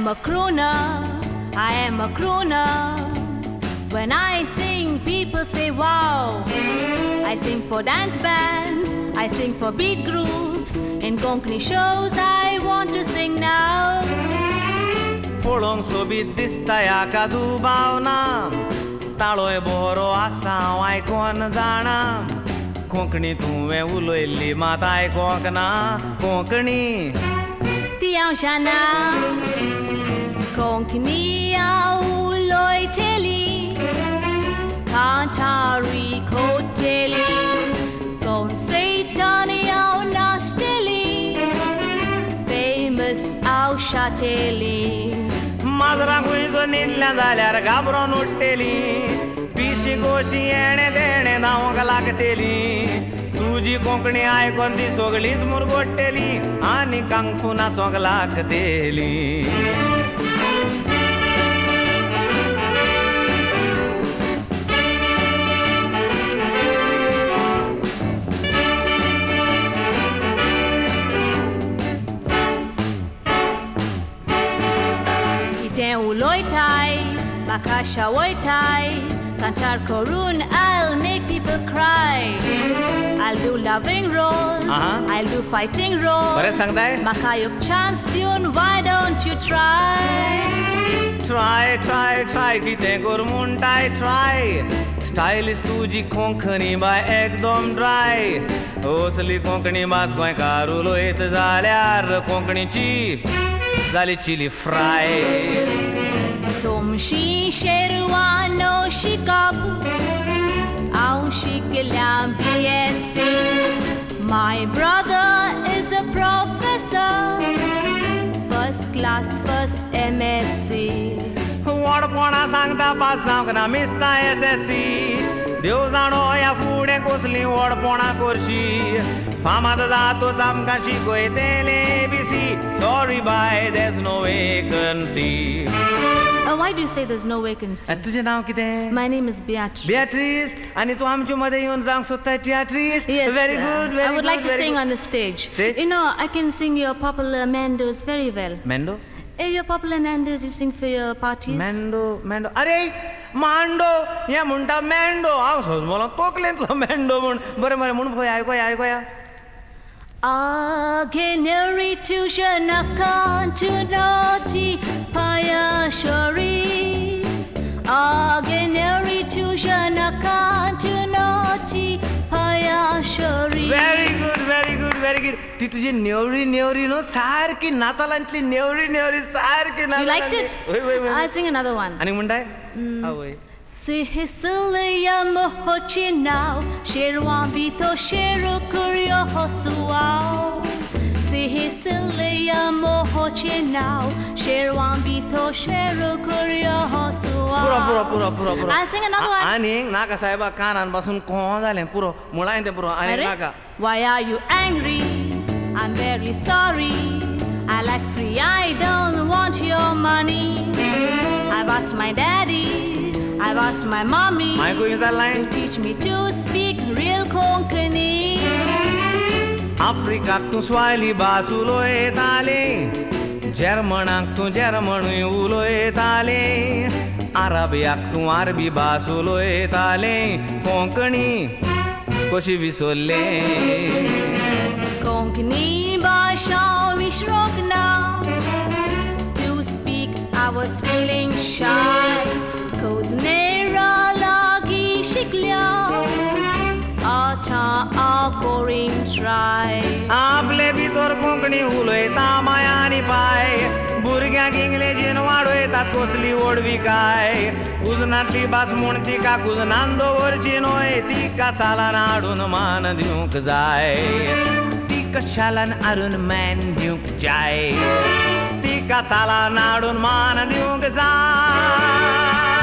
am a crooner, I am a crooner. When I sing, people say wow. I sing for dance bands, I sing for beat groups. In Konkani shows, I want to sing now. पळोवंक सोबीत दिसता ह्या काजू भावना ताळोय बरो आसा हांव आयकोन जाणा कोंकणी तुवें उलयल्ली मात आयकोंक ना कोंकणी ती हांव जाणा कोंकणी हांव उलयतली कांतारी खोटेली कोण सैतानी हांव नाचतली फेमस हांव शातेली माजरांक उजो न्हिदल्यां जाल्यार घाबरोन उठ्ठेली पिशी गोशी येणे देणे धांवंक लागतेली तुजी कोंकणी आयकोन ती सगळींच मुरगोडटेली आनी कांगफू नाचोंक लागतेली Uloitai, Makasha Woitai, Kantar Korun, I'll make people cry. I'll do loving roles, I'll do fighting roles. Makayuk chance tune, why don't you try? Try, kite gormuntai, try. Stylish tuji konkani by ekdom dry. Osli konkani mas goinkar uloit zalyar konkani chi. Zali chili fry. Tomshi sherwano shikab, aun shiklam BSc. My brother is a professor, first class, first MSc. Wadpona sangta pass na mista SSC. Dev jano ya fude kosli wadpona korshi. Famad zato zamka shikoitele bisi. Sorry bye, there's no vacancy. Why do you say there's no vacancy? तुझे नाव कितें? My name is Beatrice. Beatrice, आणि तू आमच्या मध्ये येऊन जांक सोदता Beatrice? Yes. Very good, very good. I would like to sing on the stage. You know, I can sing your popular mandos very well. Mendo? Your popular mandos you sing for your parties. Mendo. अरे मांडो या म्हणटा मेंडो हांव सोजमोलो तोकलेंतलो मेंडो म्हण बरें म्हण पळय आयकोया Ageneri tu shanakan tu noti payashori. Ageneri tu shanakan tu noti payashori. Very good. ती तुझी नेवरी नो सारकी नातालांतली नेवरी सारकी नातालांतली. You liked it? वय. I'll sing another one. आणि म्हणटाय आवय Sihisilia mohochi now, Sherwan bito sheru kuryo hosuao. Sihisilia mohochi now, Sherwan bito sheru kuryo hosuao. पुरो. I'll sing another one. आणि नाका साहेबा कानान पासून कोण जालें पुरो मुळाय ते पुरो आणि नाका. Why are you angry? I'm very sorry. I like free, I don't want your money. I've asked my daddy, I've asked my mommy to teach me to speak real Konkani. Africa tu Swahili भास उलोयताले जर्मनाक तू Germany उलोयताले अरबियाक तू अरबी भास उलोयताले कोंकणी कशी विसरले Konkani भाषा Visronk now. To speak I was feeling shy. Cause nera lagi shiklia Ata akoring try. आपले भितर कोंकणी उलयता मायानी पाय भुरग्यांक इंग्लिशीन वाडयतात कसली ओडवी काय उजनातली भास म्हूण तिका कुजनान दवरची न्हय तिका सालान हाडून मान दिवंक जाय तिका शालान हाडून मान दिवंक जाय तिका सालान हाडून मान दिवंक जाय